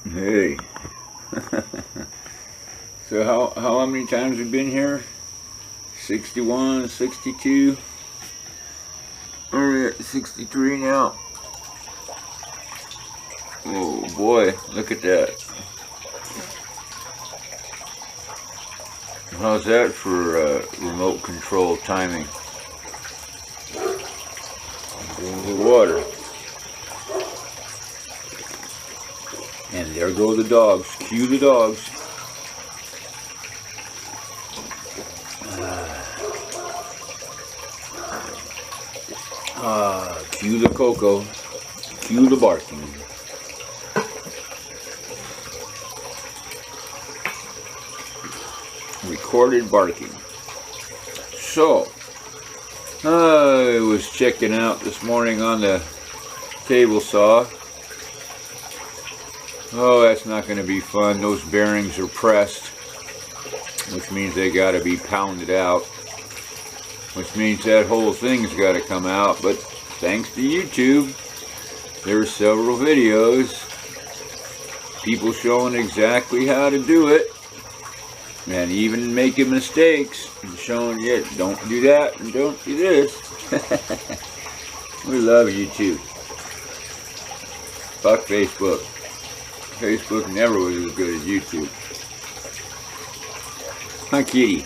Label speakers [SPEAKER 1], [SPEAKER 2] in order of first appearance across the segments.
[SPEAKER 1] Hey. So how many times have we been here? 61, 62. We're at 63 now. Oh boy, look at that. How's that for remote control timing? The water. And there go the dogs. Cue the dogs. Cue the cocoa. Cue the barking. Recorded barking. So, I was checking out this morning on the table saw. Oh, that's not going to be fun. Those bearings are pressed, which means they got to be pounded out, which means that whole thing's got to come out. But thanks to YouTube, there are several videos, people showing exactly how to do it, and even making mistakes, and showing you don't do that and don't do this. We love YouTube. Fuck Facebook. Facebook never was as good as YouTube. Huh, kitty?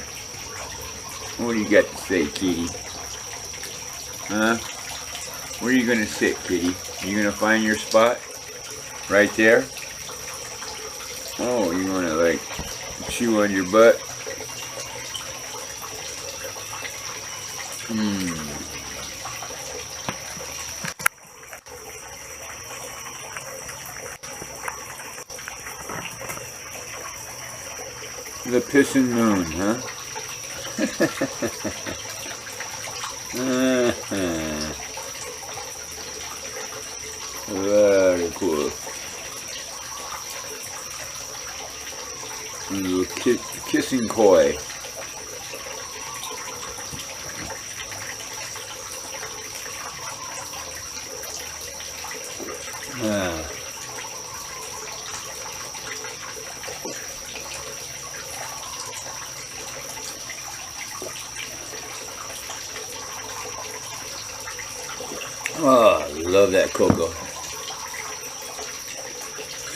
[SPEAKER 1] What do you got to say, kitty? Huh? Where are you gonna sit, kitty? Are you gonna find your spot? Right there? Oh, you wanna like chew on your butt? The pissin' moon, huh? Very cool. A little kissing koi. Oh, I love that cocoa.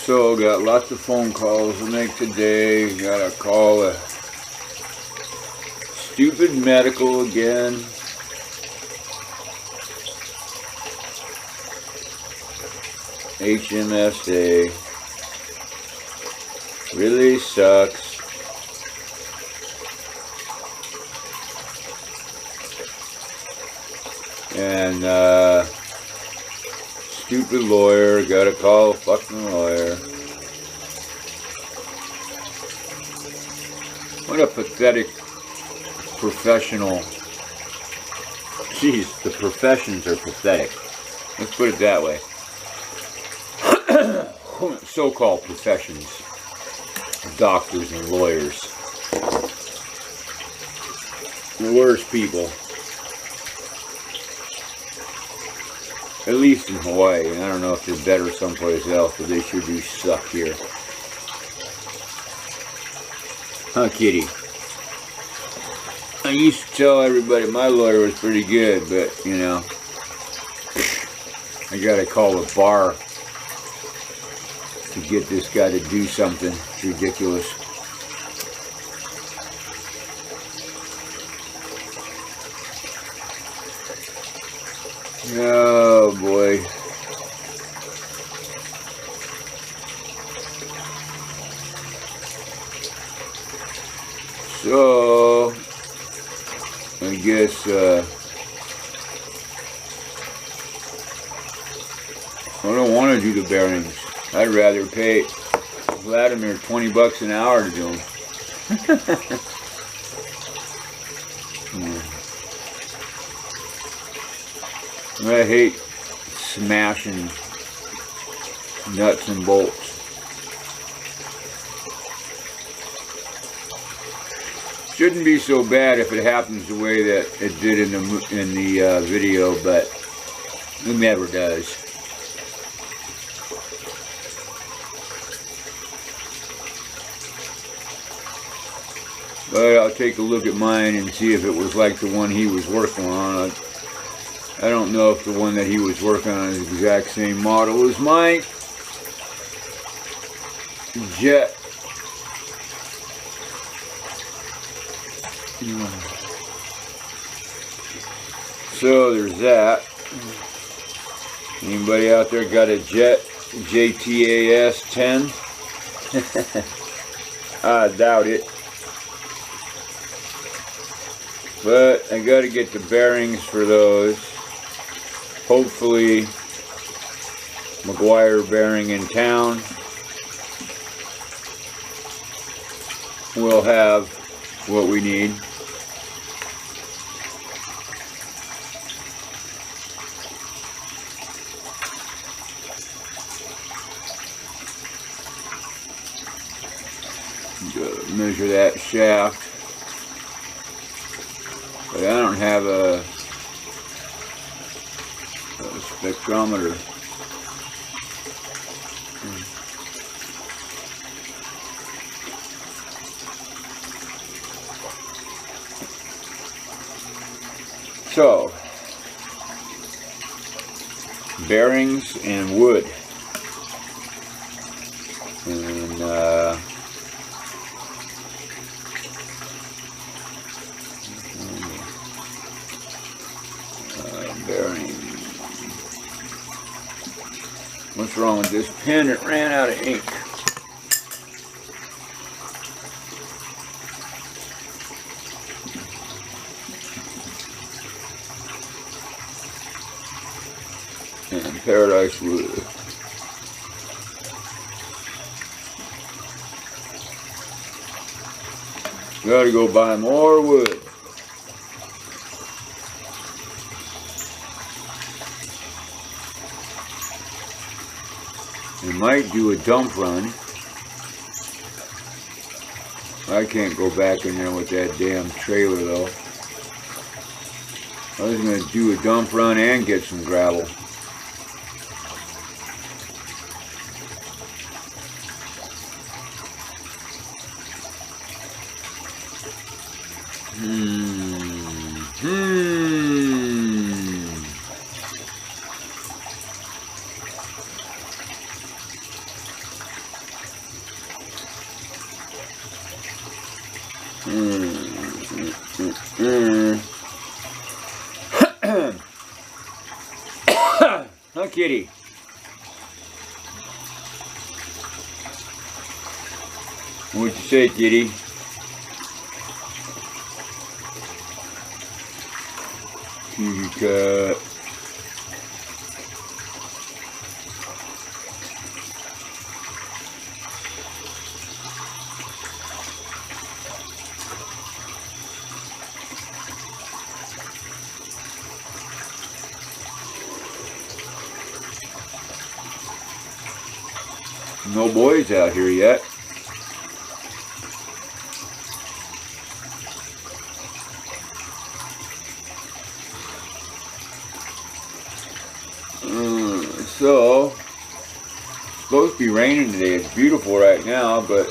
[SPEAKER 1] So, got lots of phone calls to make today. Gotta call a stupid medical again. HMSA. Really sucks. And, stupid lawyer, gotta call a fucking lawyer. What a pathetic professional. Jeez, the professions are pathetic. Let's put it that way. So-called professions. Doctors and lawyers. The worst people. At least in Hawaii. I don't know if they're better someplace else, but they sure do suck here. Huh, kitty? I used to tell everybody my lawyer was pretty good, but, you know, I gotta call the bar to get this guy to do something. It's ridiculous. Oh boy. So I guess I don't want to do the bearings. I'd rather pay Vladimir 20 bucks an hour to do them. I hate smashing nuts and bolts. Shouldn't be so bad if it happens the way that it did in the video, but it never does. But I'll take a look at mine and see if it was like the one he was working on. I don't know if the one that he was working on is the exact same model as mine. Jet. So there's that. Anybody out there got a Jet JTAS 10? I doubt it. But I got to get the bearings for those. Hopefully McGuire bearing in town will have what we need. Measure that shaft, but I don't have a spectrometer. So, bearings and wood, and bearing. What's wrong with this pen? It ran out of ink. And paradise wood. Gotta go buy more wood. I might do a dump run. I can't go back in there with that damn trailer though. I was going to do a dump run and get some gravel. Huh, kitty? What'd you say, kitty? Kitty cat. No boys out here yet. So, it's supposed to be raining today. It's beautiful right now, but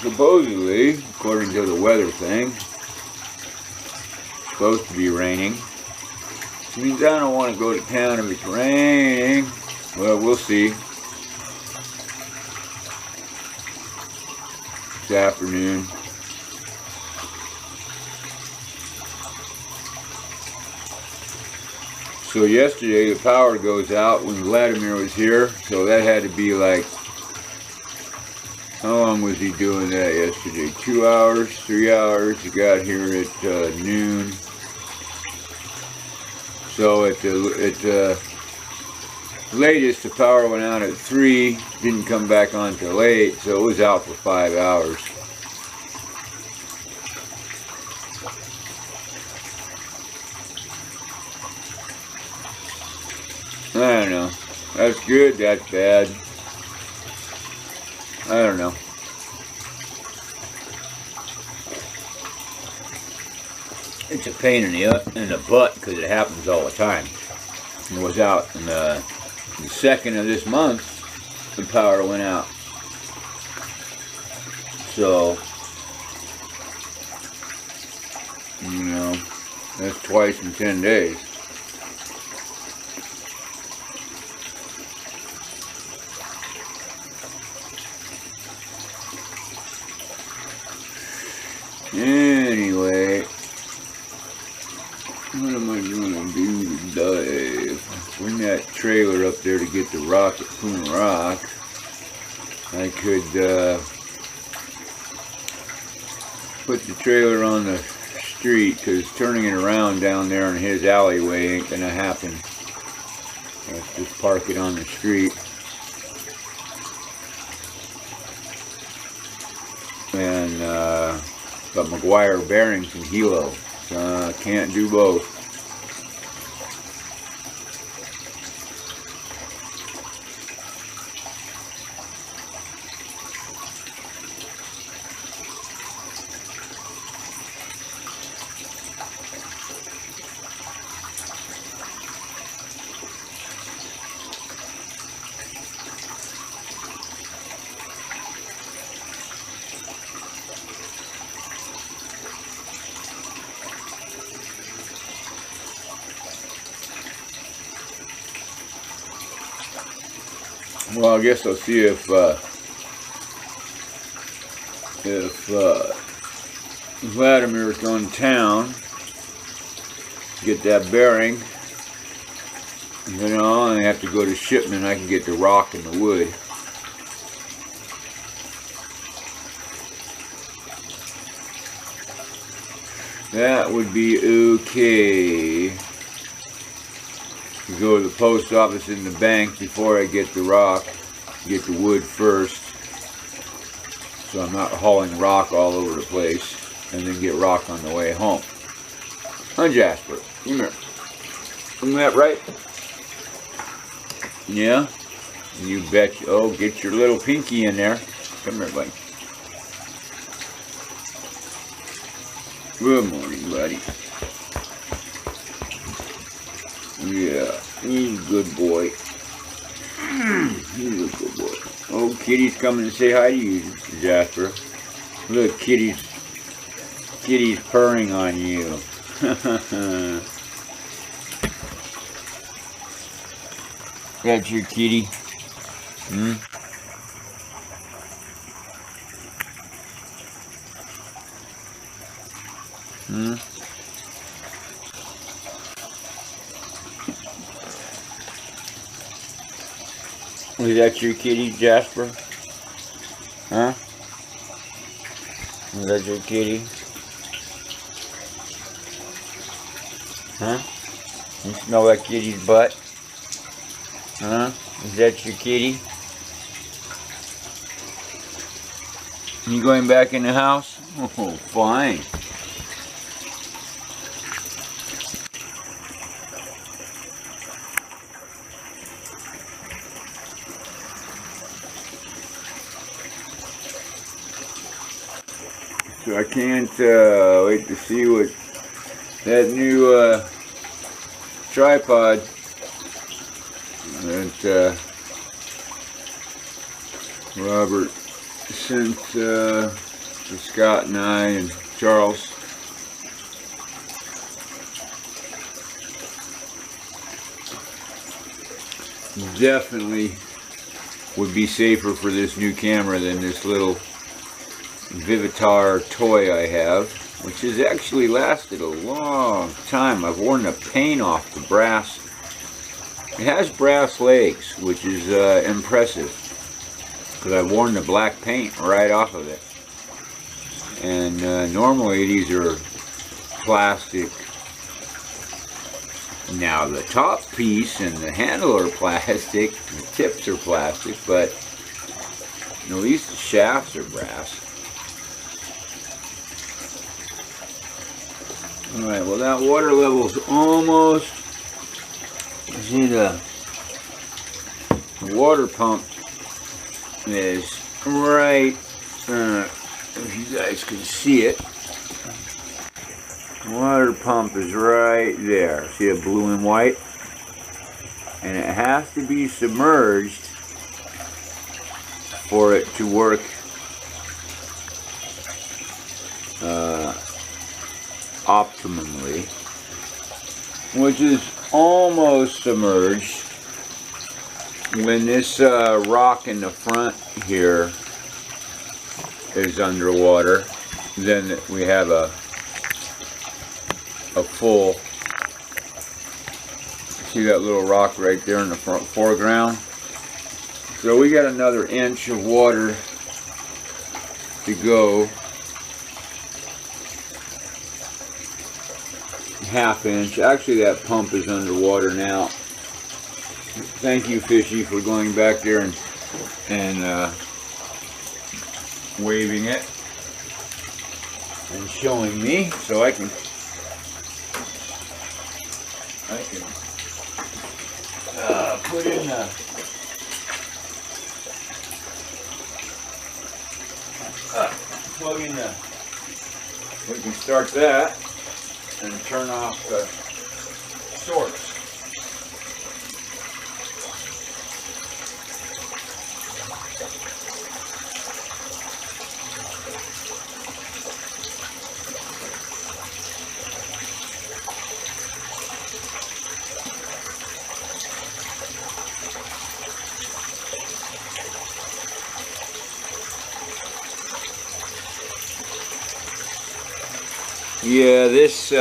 [SPEAKER 1] supposedly, according to the weather thing, it's supposed to be raining. Which means I don't want to go to town if it's raining. Well, we'll see. This afternoon. So yesterday the power goes out when Vladimir was here, so that had to be like, how long was he doing that yesterday? 2 hours, 3 hours. He got here at noon. So at the latest the power went out at 3, didn't come back on till 8, so it was out for 5 hours. I don't know. That's good, that's bad. I don't know. It's a pain in the butt because it happens all the time. It was out in the 2nd of this month, the power went out. So, That's twice in 10 days. Anyway, what am I gonna do today? Bring that trailer up there to get the rock at Puna Rock. I could put the trailer on the street, because turning it around down there in his alleyway ain't gonna happen. Let's just park it on the street. And got McGuire bearings and Hilo. Can't do both. Well, I guess I'll see if Vladimir's going to town, get that bearing. And then I'll only have to go to shipment. I can get the rock and the wood. That would be okay. Go to the post office in the bank before I get the rock, get the wood first, so I'm not hauling rock all over the place, and then get rock on the way home. Huh, Jasper? Come here. Isn't that right? Yeah? You bet. Oh, get your little pinky in there. Come here, buddy. Good morning, buddy. Yeah, he's a good boy. He's a good boy. Oh, Kitty's coming to say hi to you, Jasper. Look, Kitty's purring on you. That's your kitty. Hmm? Hmm? Is that your kitty, Jasper? Huh? Is that your kitty? Huh? You smell that kitty's butt? Huh? Is that your kitty? You going back in the house? Oh, fine. So I can't wait to see what that new tripod that Robert sent to Scott and I and Charles. Definitely would be safer for this new camera than this little Vivitar toy I have, which has actually lasted a long time. I've worn the paint off the brass. It has brass legs, which is impressive, because I've worn the black paint right off of it. And normally these are plastic. Now the top piece and the handle are plastic, the tips are plastic, but at least the shafts are brass. Alright, well that water level's almost, see the water pump is right, if you guys can see it, water pump is right there. See it, blue and white? And it has to be submerged for it to work optimally. which is almost submerged. When this rock in the front here is underwater, then we have a full, see that little rock right there in the front foreground? So we got another inch of water to go. Half inch. Actually, that pump is underwater now. Thank you, Fishy, for going back there and waving it and showing me, so I can put in the plug in the. We can start that and turn off the source. Yeah, this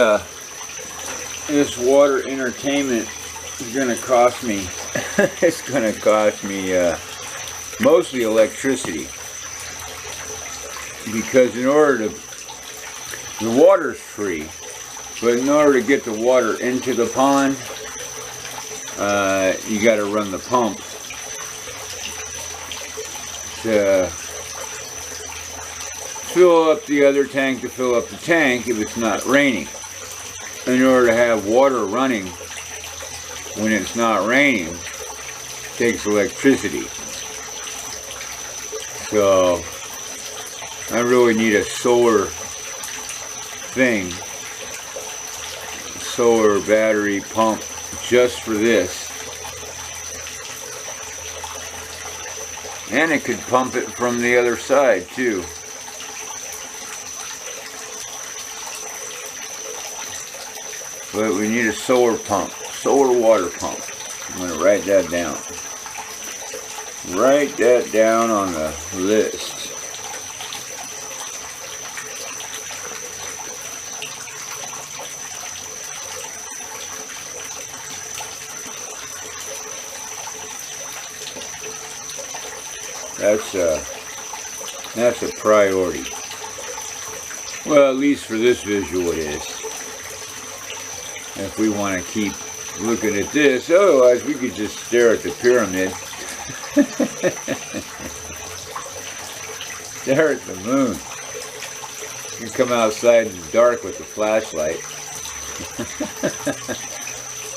[SPEAKER 1] water entertainment is going to cost me. It's going to cost me mostly electricity, because in order to, the water's free, but in order to get the water into the pond, you got to run the pump to fill up the other tank to fill up the tank if it's not raining. In order to have water running when it's not raining, it takes electricity. So I really need a solar thing, solar battery pump just for this. And it could pump it from the other side too. But we need a solar pump, solar water pump. I'm going to write that down. Write that down on the list. That's a priority. Well, at least for this visual it is. If we want to keep looking at this, otherwise we could just stare at the pyramid. Stare at the moon. You can come outside in the dark with the flashlight.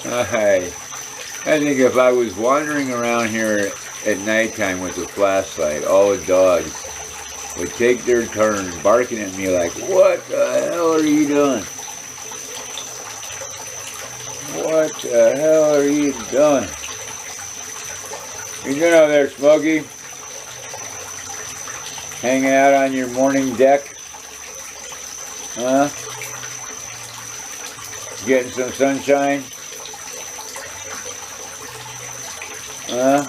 [SPEAKER 1] I think if I was wandering around here at nighttime with a flashlight, all the dogs would take their turn barking at me like, "What the hell are you doing? What the hell are you doing? You doing over there, Smokey? Hanging out on your morning deck? Huh? Getting some sunshine? Huh?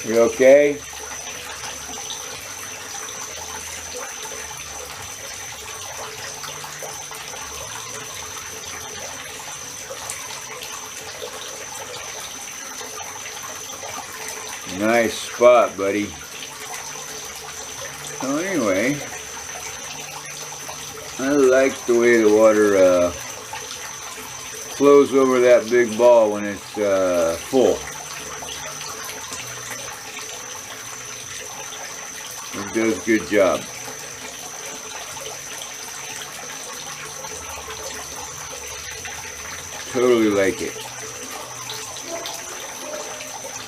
[SPEAKER 1] You okay? Nice spot, buddy. So anyway, I like the way the water flows over that big ball when it's full. It does a good job. Totally like it.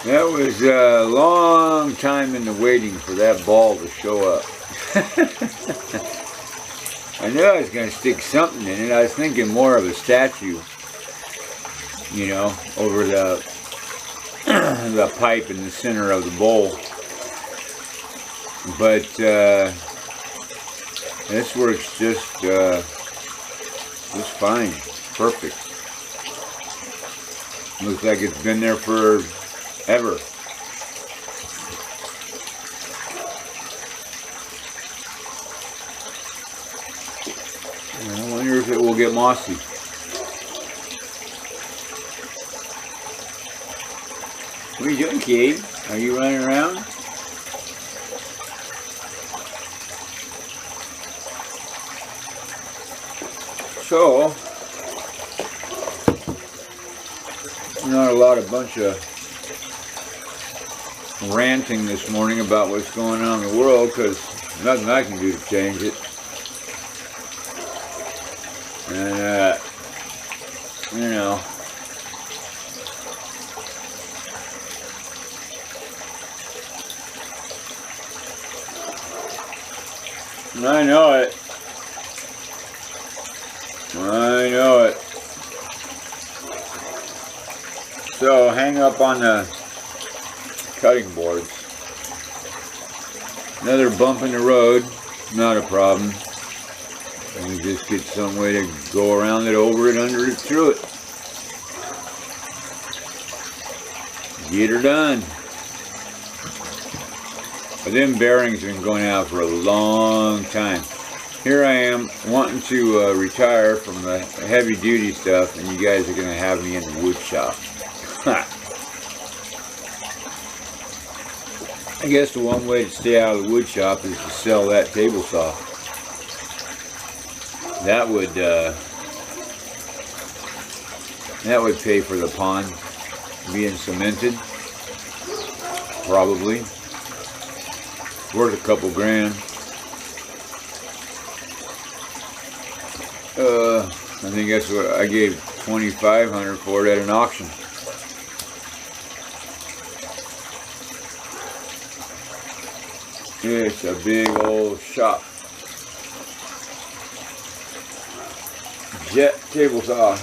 [SPEAKER 1] That was a long time in the waiting for that ball to show up. I knew I was going to stick something in it. I was thinking more of a statue, you know, over the pipe in the center of the bowl. But this works just Just fine. Perfect. Looks like it's been there forever. I wonder if it will get mossy. What are you doing, Keaau? Are you running around? So, not a bunch of ranting this morning about what's going on in the world, because nothing I can do to change it. And, you know, I know it. I know it. So hang up on the cutting boards. Another bump in the road, not a problem. And we just get some way to go around it, over it, under it, through it. Get her done. But them bearings have been going out for a long time. Here I am wanting to retire from the heavy duty stuff, and you guys are going to have me in the wood shop. I guess the one way to stay out of the wood shop is to sell that table saw. That would pay for the pond being cemented. Probably. Worth a couple grand. I think that's what I gave $2,500 for it at an auction. It's a big old shop. Jet table saw.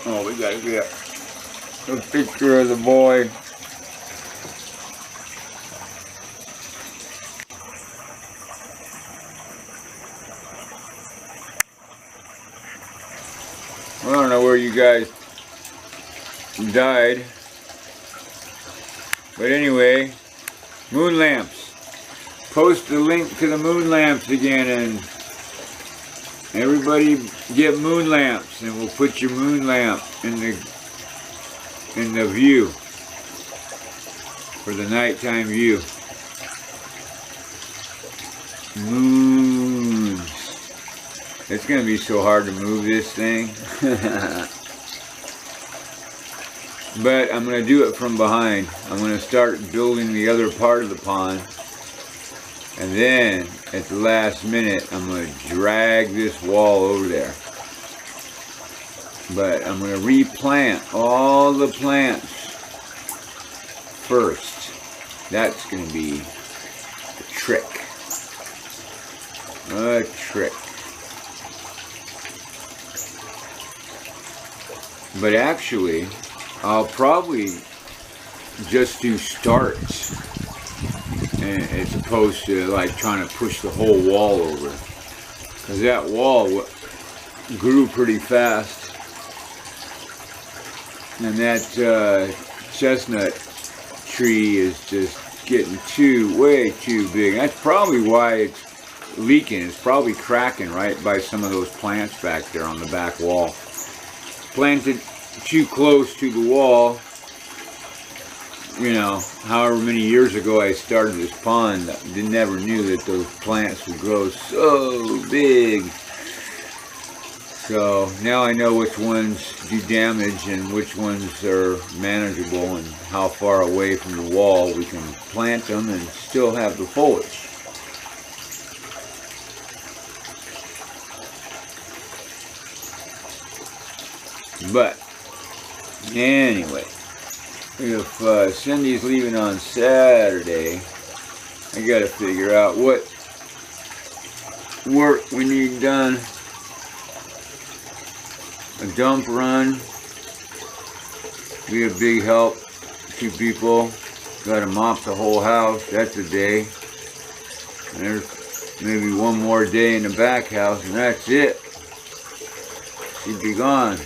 [SPEAKER 1] Oh, we gotta get a picture of the boy. I don't know where you guys died, but anyway, moon lamps. Post the link to the moon lamps again, and everybody get moon lamps, and we'll put your moon lamp in the view for the nighttime view. Moons. It's gonna be so hard to move this thing. But I'm gonna do it from behind. I'm gonna start building the other part of the pond, and then at the last minute I'm gonna drag this wall over there. But I'm gonna replant all the plants first. That's gonna be a trick. A trick. But actually, I'll probably just do starts, as opposed to like trying to push the whole wall over, because that wall grew pretty fast, and that chestnut tree is just getting way too big. That's probably why it's leaking. It's probably cracking right by some of those plants back there on the back wall. Planted too close to the wall. You know, however many years ago I started this pond, I never knew that those plants would grow so big. So now I know which ones do damage and which ones are manageable, and how far away from the wall we can plant them and still have the foliage. But anyway, if Cindy's leaving on Saturday, I gotta figure out what work we need done. A dump run be a big help to people. Gotta mop the whole house. That's a day. And there's maybe one more day in the back house, and that's it. She'd be gone.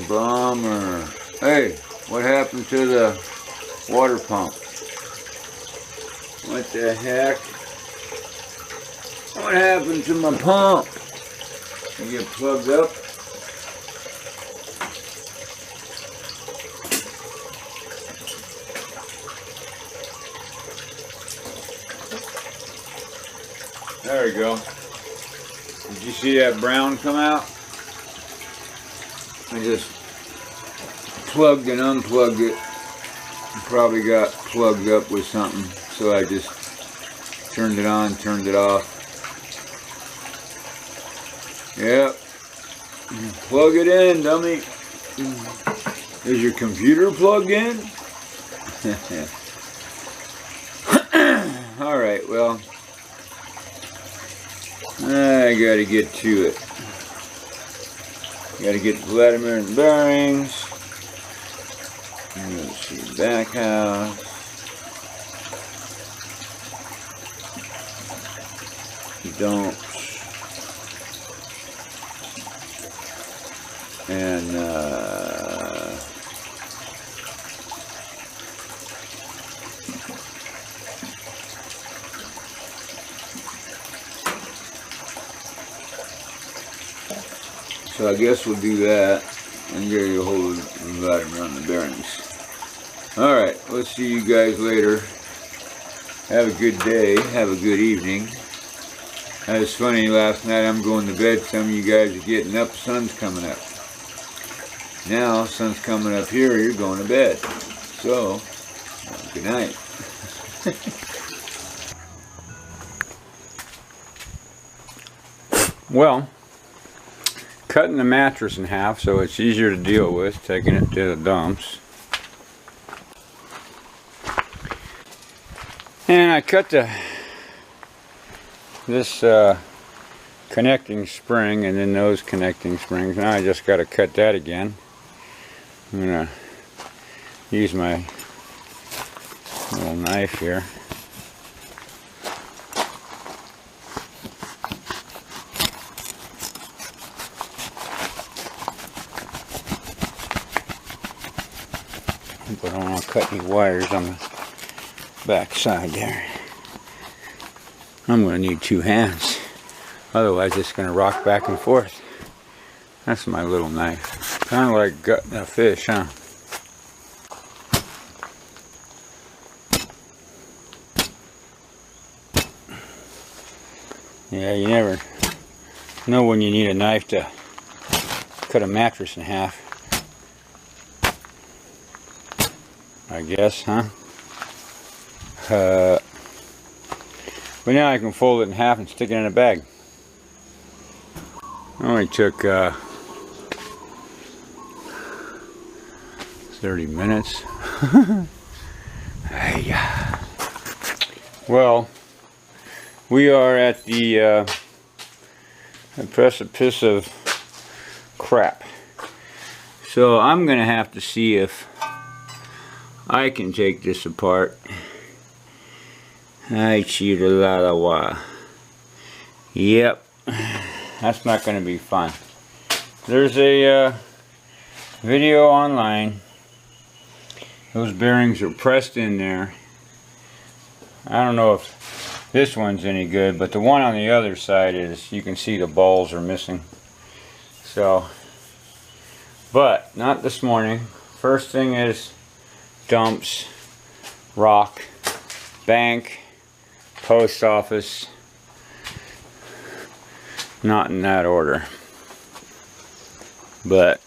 [SPEAKER 1] Bummer. Hey, what happened to the water pump? What the heck? What happened to my pump? You get plugged up? There we go. Did you see that brown come out? I just plugged and unplugged it. It probably got plugged up with something, so I just turned it on, turned it off. Yep. Plug it in, dummy. Is your computer plugged in? Alright, well, I gotta get to it. Gotta get the Vladimir and bearings. Let's see, back house. Dumps. And so I guess we'll do that and get a hold of that around the bearings. Alright, let's see you guys later. Have a good day, have a good evening. That was funny, last night I'm going to bed, some of you guys are getting up, sun's coming up. Now, sun's coming up here, you're going to bed. So, good night. Well, cutting the mattress in half so it's easier to deal with, taking it to the dumps. And I cut this connecting spring and then those connecting springs. Now I just got to cut that again. I'm going to use my little knife here. But I don't want to cut any wires on the back side there. I'm going to need two hands. Otherwise it's going to rock back and forth. That's my little knife. Kind of like gutting a fish, huh? Yeah, you never know when you need a knife to cut a mattress in half. I guess, huh? But now I can fold it in half and stick it in a bag. Only took 30 minutes. Well, we are at the precipice of crap. So I'm going to have to see if I can take this apart. Wa. Yep, that's not going to be fun. There's a video online. Those bearings are pressed in there. I don't know if this one's any good, but the one on the other side is, you can see the balls are missing. So, but not this morning. First thing is dumps, rock, bank, post office. Not in that order, but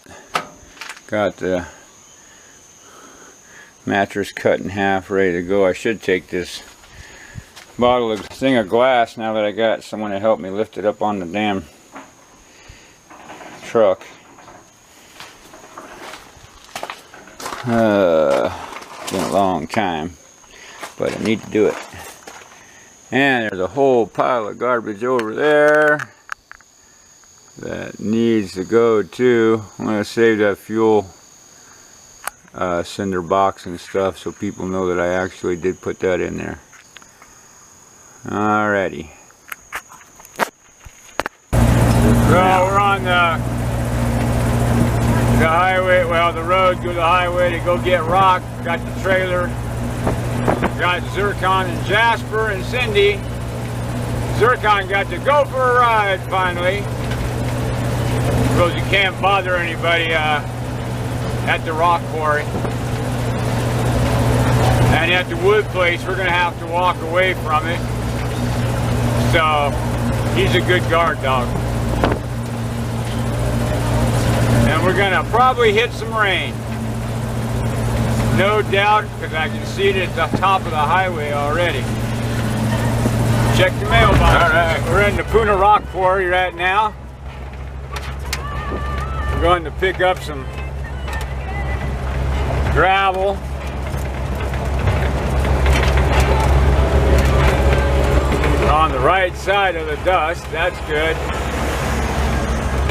[SPEAKER 1] got the mattress cut in half, ready to go. I should take this thing of glass now that I got someone to help me lift it up on the damn truck. It's been a long time, but I need to do it. And there's a whole pile of garbage over there that needs to go too. I'm going to save that fuel cinder box and stuff, so people know that I actually did put that in there. Alrighty. So we're on the highway, well, the road to the highway to go get rock. Got the trailer. Got Zircon and Jasper and Cindy. Zircon got to go for a ride finally. Suppose you can't bother anybody at the rock quarry. And at the wood place, we're going to have to walk away from it. So, he's a good guard dog. And we're going to probably hit some rain. No doubt, because I can see it at the top of the highway already. Check the mailbox. Alright, we're in the Puna rock quarry right now. We're going to pick up some gravel. On the right side of the dust, that's good.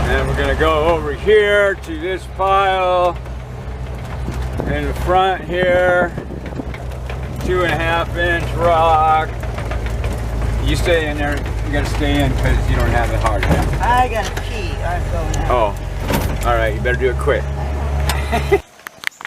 [SPEAKER 1] And we're going to go over here to this pile in the front here. 2.5 inch rock. You stay in there. You got to stay in because you don't have it hard now.
[SPEAKER 2] I got to pee. I'm going out.
[SPEAKER 1] Oh, all right. You better do it quick.